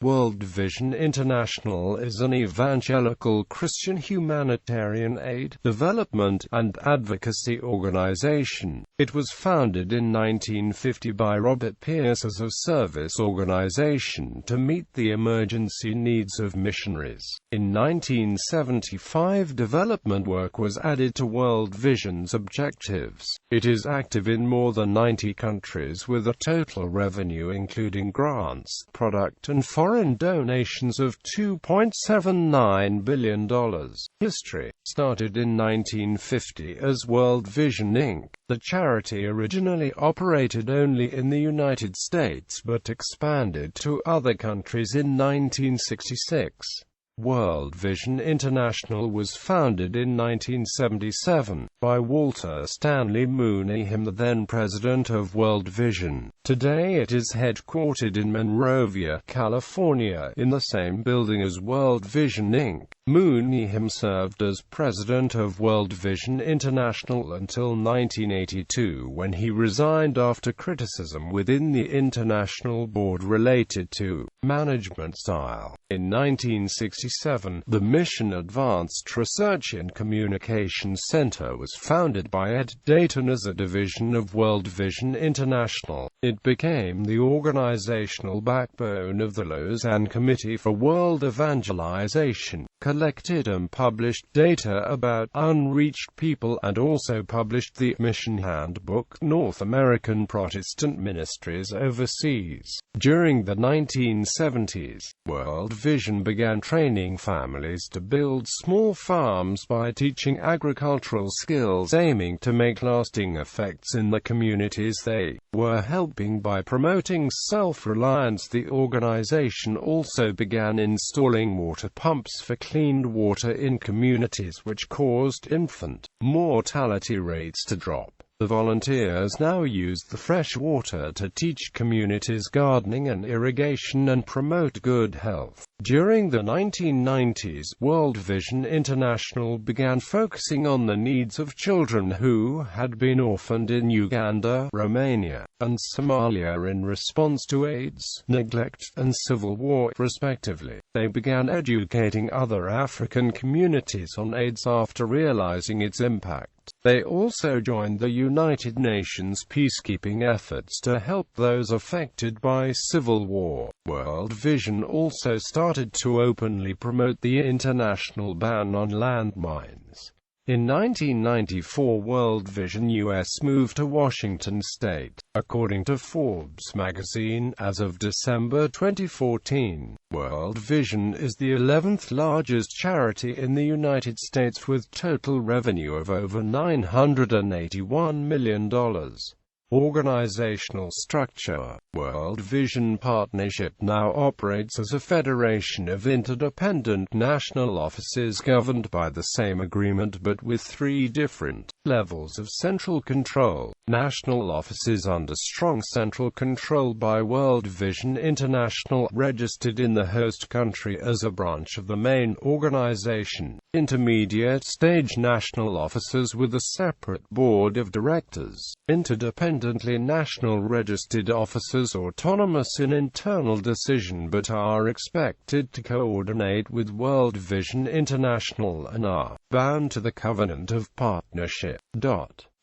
World Vision International is an evangelical Christian humanitarian aid, development, and advocacy organization. It was founded in 1950 by Robert Pierce as a service organization to meet the emergency needs of missionaries. In 1975, development work was added to World Vision's objectives. It is active in more than 90 countries with a total revenue including grants, product and foreign donations of $2.79 billion. History started in 1950 as World Vision Inc. The charity originally operated only in the United States but expanded to other countries in 1966. World Vision International was founded in 1977 by Walter Stanley Mooneyham, the then president of World Vision. Today it is headquartered in Monrovia, California, in the same building as World Vision Inc. Mooneyham served as president of World Vision International until 1982, when he resigned after criticism within the international board related to management style. In 1967, the Mission Advanced Research and Communications Center was founded by Ed Dayton as a division of World Vision International. It became the organizational backbone of the Lausanne Committee for World Evangelization, collected and published data about unreached people, and also published the Mission Handbook, North American Protestant Ministries Overseas. During the 1970s, World Vision began training families to build small farms by teaching agricultural skills, aiming to make lasting effects in the communities they were helping by promoting self-reliance. The organization also began installing water pumps for clean water in communities, which caused infant mortality rates to drop. The volunteers now use the fresh water to teach communities gardening and irrigation and promote good health. During the 1990s, World Vision International began focusing on the needs of children who had been orphaned in Uganda, Romania, and Somalia in response to AIDS, neglect, and civil war, respectively. They began educating other African communities on AIDS after realizing its impact. They also joined the United Nations peacekeeping efforts to help those affected by civil war. World Vision also started to openly promote the international ban on landmines. In 1994, World Vision US moved to Washington state. According to Forbes magazine, as of December 2014, World Vision is the 11th largest charity in the United States with total revenue of over $981 million. Organizational structure. World Vision Partnership now operates as a federation of interdependent national offices governed by the same agreement but with three different levels of central control. National offices under strong central control by World Vision International, registered in the host country as a branch of the main organization. Intermediate stage national offices with a separate board of directors. Interdependently national registered officers autonomous in internal decision but are expected to coordinate with World Vision International and are bound to the Covenant of Partnership.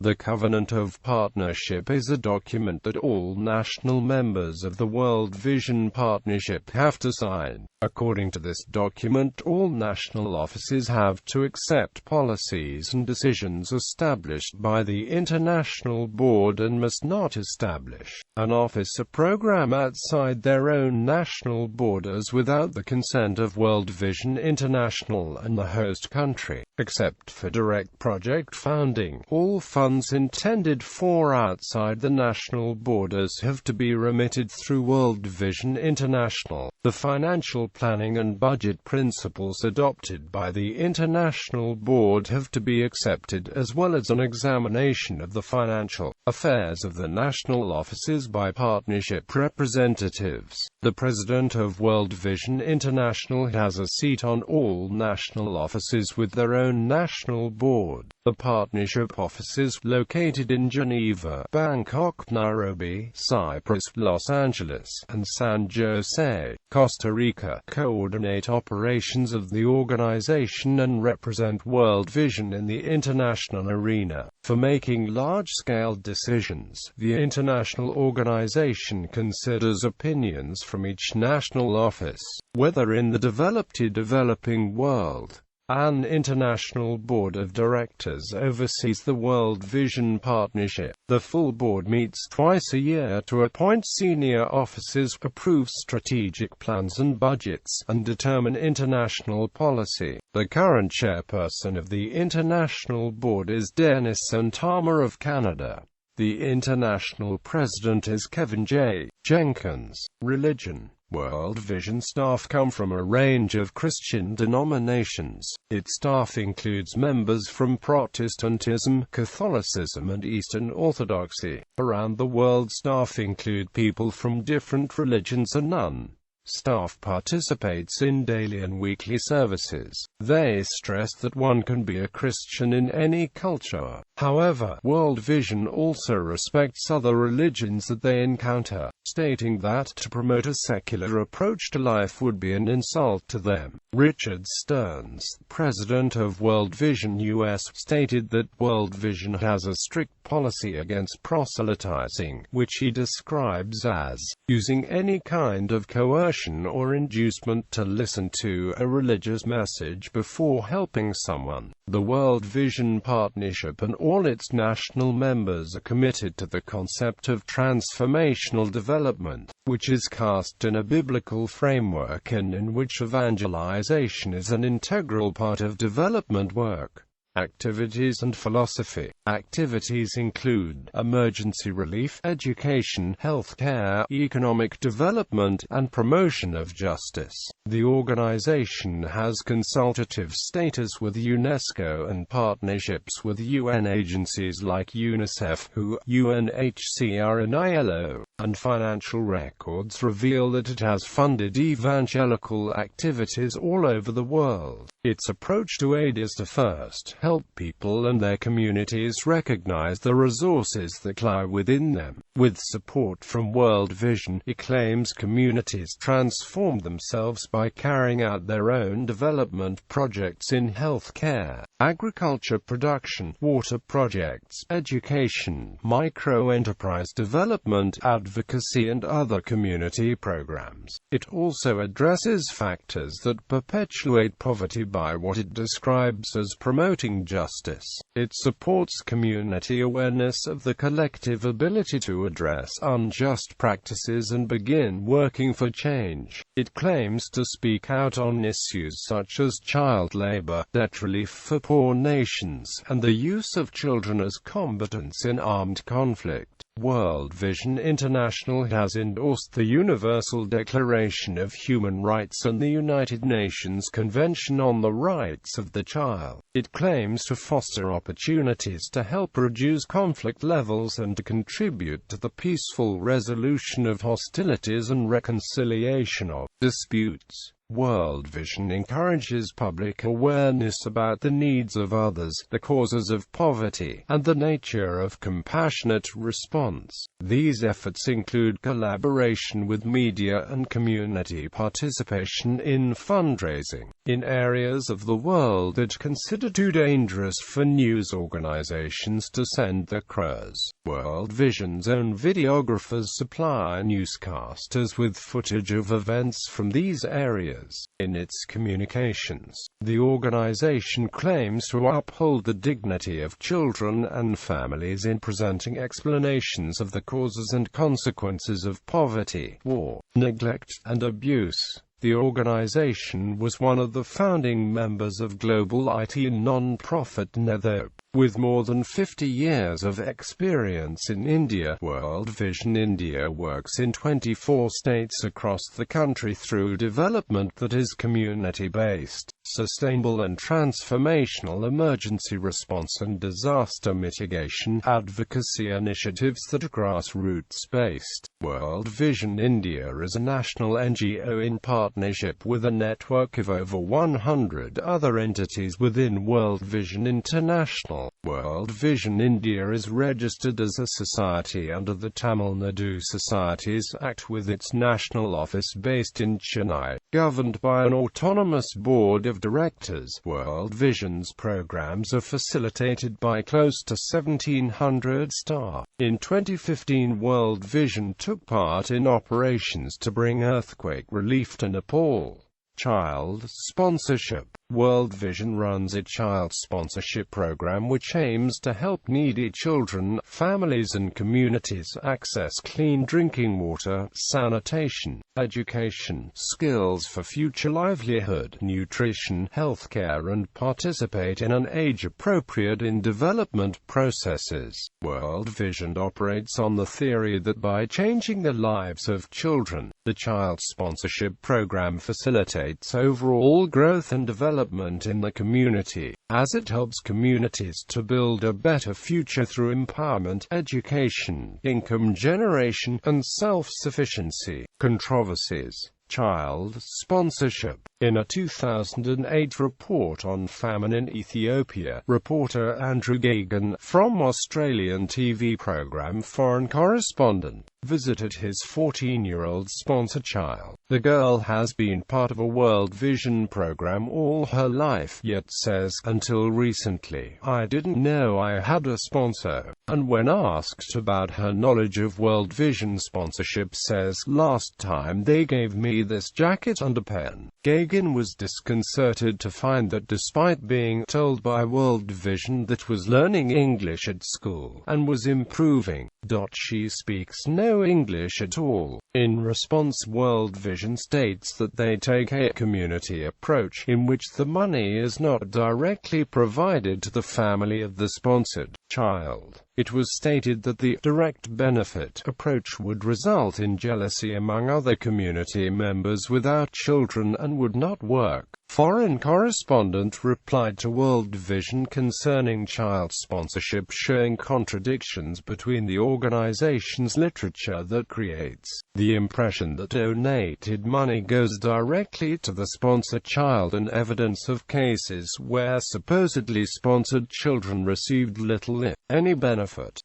The Covenant of Partnership is a document that all national members of the World Vision Partnership have to sign. According to this document, all national offices have to accept policies and decisions established by the International Board and must not establish an office or program outside their own national borders without the consent of World Vision International and the host country. Except for direct project funding, all funds intended for outside the national borders have to be remitted through World Vision International. The financial planning and budget principles adopted by the International Board have to be accepted, as well as an examination of the financial affairs of the national offices by partnership representatives. The president of World Vision International has a seat on all national offices with their own national board. The partnership offices, located in Geneva, Bangkok, Nairobi, Cyprus, Los Angeles, and San Jose, Costa Rica, coordinate operations of the organization and represent World Vision in the international arena. For making large-scale decisions, the international organization considers opinions from each national office, whether in the developed or developing world. An international board of directors oversees the World Vision Partnership. The full board meets twice a year to appoint senior officers, approve strategic plans and budgets, and determine international policy. The current chairperson of the international board is Dennis Santama of Canada. The international president is Kevin J. Jenkins. Religion. World Vision staff come from a range of Christian denominations. Its staff includes members from Protestantism, Catholicism and Eastern Orthodoxy. Around the world, staff include people from different religions and none. Staff participates in daily and weekly services. They stress that one can be a Christian in any culture. However, World Vision also respects other religions that they encounter, stating that to promote a secular approach to life would be an insult to them. Richard Stearns, president of World Vision US, stated that World Vision has a strict policy against proselytizing, which he describes as using any kind of coercion or inducement to listen to a religious message before helping someone. The World Vision Partnership and all its national members are committed to the concept of transformational development, which is cast in a biblical framework and in which evangelization is an integral part of development work. Activities and philosophy. Activities include emergency relief, education, healthcare, economic development, and promotion of justice. The organization has consultative status with UNESCO and partnerships with UN agencies like UNICEF, WHO, UNHCR and ILO, and financial records reveal that it has funded evangelical activities all over the world. Its approach to aid is to first help people and their communities recognize the resources that lie within them. With support from World Vision, it claims communities transform themselves by carrying out their own development projects in healthcare, agriculture production, water projects, education, micro-enterprise development, advocacy and other community programs. It also addresses factors that perpetuate poverty by what it describes as promoting justice. It supports community awareness of the collective ability to address unjust practices and begin working for change. It claims to speak out on issues such as child labor, debt relief for poor nations, and the use of children as combatants in armed conflict. World Vision International has endorsed the Universal Declaration of Human Rights and the United Nations Convention on the Rights of the Child. It claims to foster opportunities to help reduce conflict levels and to contribute to the peaceful resolution of hostilities and reconciliation of disputes. World Vision encourages public awareness about the needs of others, the causes of poverty, and the nature of compassionate response. These efforts include collaboration with media and community participation in fundraising in areas of the world that consider too dangerous for news organizations to send their crews. World Vision's own videographers supply newscasters with footage of events from these areas. In its communications, the organization claims to uphold the dignity of children and families in presenting explanations of the causes and consequences of poverty, war, neglect, and abuse. The organization was one of the founding members of global IT non-profit NetHope. With more than 50 years of experience in India, World Vision India works in 24 states across the country through development that is community-based, sustainable and transformational emergency response and disaster mitigation advocacy initiatives that are grassroots-based. World Vision India is a national NGO in partnership with a network of over 100 other entities within World Vision International. International. World Vision India is registered as a society under the Tamil Nadu Societies Act with its national office based in Chennai, governed by an autonomous board of directors. World Vision's programs are facilitated by close to 1,700 staff. In 2015, World Vision took part in operations to bring earthquake relief to Nepal. Child sponsorship. World Vision runs a child sponsorship program which aims to help needy children, families and communities access clean drinking water, sanitation, education, skills for future livelihood, nutrition, healthcare and participate in an age-appropriate in development processes. World Vision operates on the theory that by changing the lives of children, the child sponsorship program facilitates overall growth and development in the community, as it helps communities to build a better future through empowerment, education, income generation, and self-sufficiency. Controversies. Child sponsorship. In a 2008 report on famine in Ethiopia, reporter Andrew Gagan, from Australian TV program Foreign Correspondent, visited his 14-year-old sponsor child. The girl has been part of a World Vision program all her life, yet says, until recently, I didn't know I had a sponsor. And when asked about her knowledge of World Vision sponsorship, says, last time they gave me this jacket and a pen. Gagan was disconcerted to find that despite being told by World Vision that was learning English at school and was improving, she speaks no English at all. In response, World Vision states that they take a community approach, in which the money is not directly provided to the family of the sponsored child. It was stated that the direct benefit approach would result in jealousy among other community members without children and would not work. Foreign Correspondent replied to World Vision concerning child sponsorship, showing contradictions between the organization's literature that creates the impression that donated money goes directly to the sponsor child and evidence of cases where supposedly sponsored children received little if any benefit.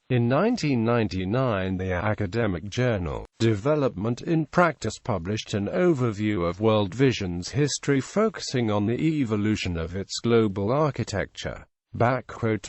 In 1999, the academic journal Development in Practice published an overview of World Vision's history, focusing on the evolution of its global architecture.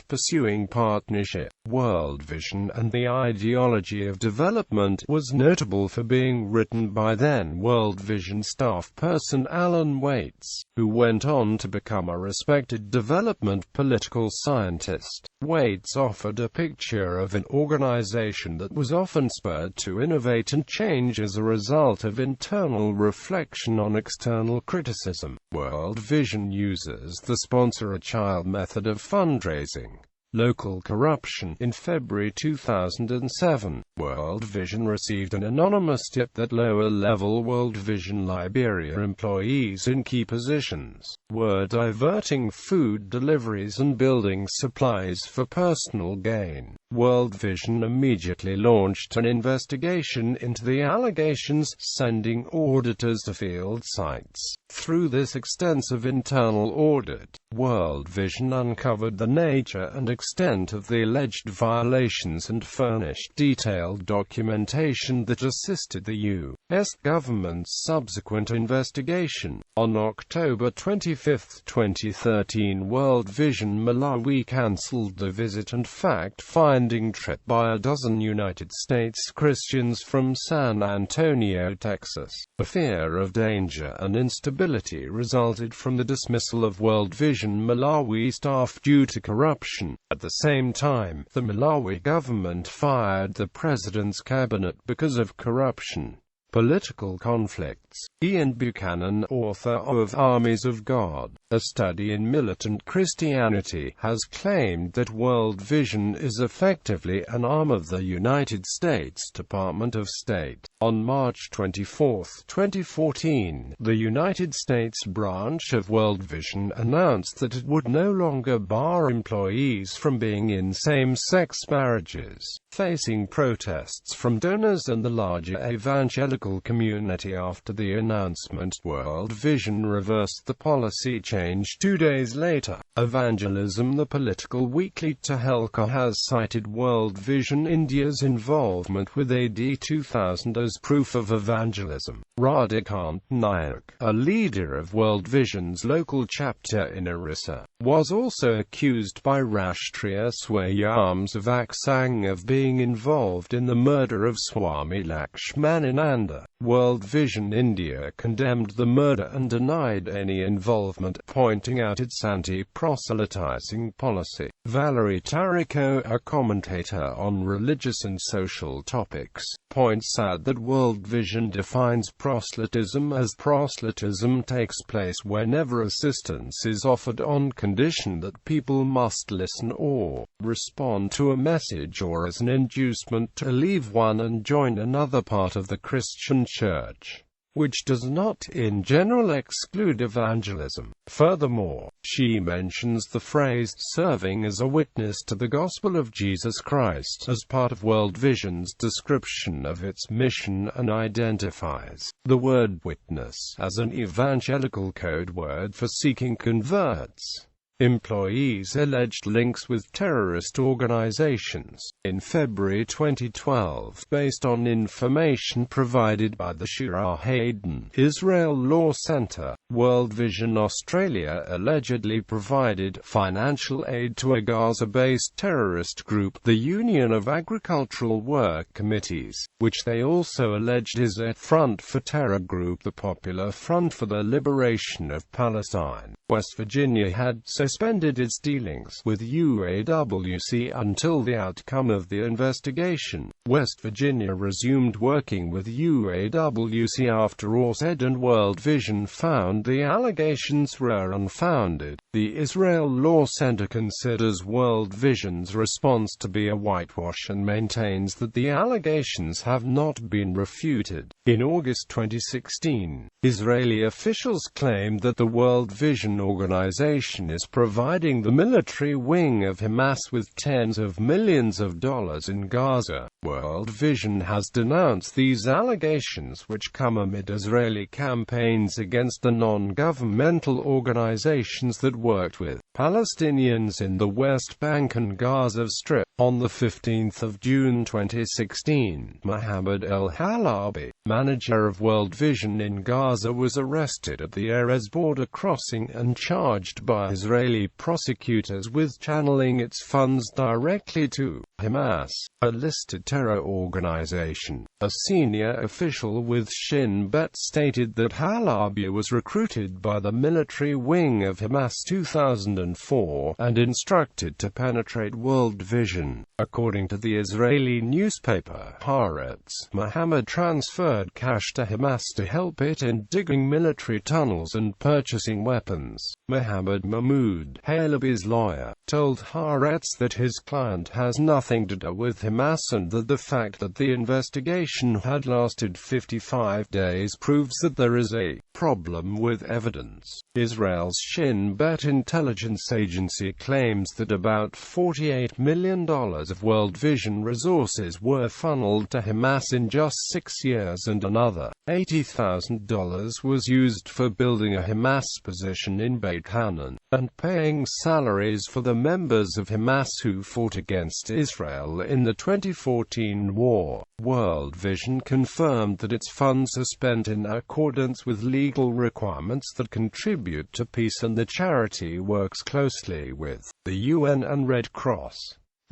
Pursuing partnership. World Vision and the ideology of development was notable for being written by then World Vision staff person Alan Waits, who went on to become a respected development political scientist. Waits offered a picture of an organization that was often spurred to innovate and change as a result of internal reflection on external criticism. World Vision uses the sponsor a child method of fundraising. Local corruption. In February 2007, World Vision received an anonymous tip that lower-level World Vision Liberia employees in key positions were diverting food deliveries and building supplies for personal gain. World Vision immediately launched an investigation into the allegations, sending auditors to field sites. Through this extensive internal audit, World Vision uncovered the nature and extent of the alleged violations and furnished detailed documentation that assisted the U.S. government's subsequent investigation. On October 25, 2013, World Vision Malawi cancelled the visit and fact-finding trip by a dozen United States Christians from San Antonio, Texas. A fear of danger and instability resulted from the dismissal of World Vision Malawi staff due to corruption. At the same time, the Malawi government fired the president's cabinet because of corruption. Political conflicts. Ian Buchanan, author of Armies of God, A Study in Militant Christianity, has claimed that World Vision is effectively an arm of the United States Department of State. On March 24, 2014, the United States branch of World Vision announced that it would no longer bar employees from being in same-sex marriages, facing protests from donors and the larger evangelical community. After the announcement, World Vision reversed the policy change 2 days later. Evangelism. The Political Weekly Tehelka has cited World Vision India's involvement with AD 2000 as proof of evangelism. Radhikant Nayak, a leader of World Vision's local chapter in Orissa, was also accused by Rashtriya Swayamsevak Sangh of being involved in the murder of Swami Lakshmanananda. World Vision India condemned the murder and denied any involvement, pointing out its anti-proselytizing policy. Valerie Tariko, a commentator on religious and social topics, points out that World Vision defines proselytism as proselytism takes place whenever assistance is offered on condition that people must listen or respond to a message, or as an inducement to leave one and join another part of the Christian Church, which does not in general exclude evangelism. Furthermore, she mentions the phrase serving as a witness to the gospel of Jesus Christ as part of World Vision's description of its mission, and identifies the word witness as an evangelical code word for seeking converts. Employees alleged links with terrorist organizations. In February 2012, based on information provided by the Shira Hayden Israel Law Center, World Vision Australia allegedly provided financial aid to a Gaza-based terrorist group, the Union of Agricultural Work Committees, which they also alleged is a front for terror group, the Popular Front for the Liberation of Palestine. West Virginia had suspended its dealings with UAWC until the outcome of the investigation. West Virginia resumed working with UAWC after Orsted and World Vision found the allegations were unfounded. The Israel Law Center considers World Vision's response to be a whitewash and maintains that the allegations have not been refuted. In August 2016, Israeli officials claimed that the World Vision organization is providing the military wing of Hamas with tens of millions of dollars in Gaza. World Vision has denounced these allegations, which come amid Israeli campaigns against the non-governmental organizations that worked with Palestinians in the West Bank and Gaza Strip. On 15 June 2016, Mohammed El-Halabi, manager of World Vision in Gaza, was arrested at the Erez border crossing and charged by Israeli prosecutors with channeling its funds directly to Hamas, a listed terror organization. A senior official with Shin Bet stated that Halabi was recruited by the military wing of Hamas 2004 and instructed to penetrate World Vision. According to the Israeli newspaper Haaretz, Mohammed transferred cash to Hamas to help it in digging military tunnels and purchasing weapons. Mohammed Mahmoud, Halabi's lawyer, told Haaretz that his client has nothing to do with Hamas and that the fact that the investigation had lasted 55 days proves that there is a problem with evidence. Israel's Shin Bet intelligence agency claims that about $48 million of World Vision resources were funneled to Hamas in just 6 years, and another $80,000 was used for building a Hamas position in Beit Hanan, and paying salaries for the members of Hamas who fought against Israel in the 2014 war. World Vision confirmed that its funds are spent in accordance with legal requirements that contribute to peace, and the charity works closely with the UN and Red Cross.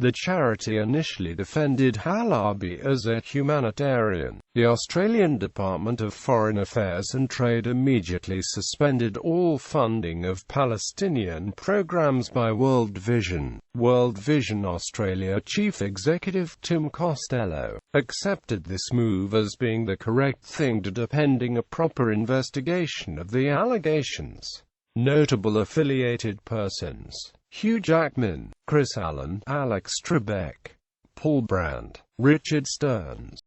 The charity initially defended Halabi as a humanitarian. The Australian Department of Foreign Affairs and Trade immediately suspended all funding of Palestinian programs by World Vision. World Vision Australia Chief Executive Tim Costello accepted this move as being the correct thing to do pending a proper investigation of the allegations. Notable affiliated persons: Hugh Jackman, Chris Allen, Alex Trebek, Paul Brandt, Richard Stearns.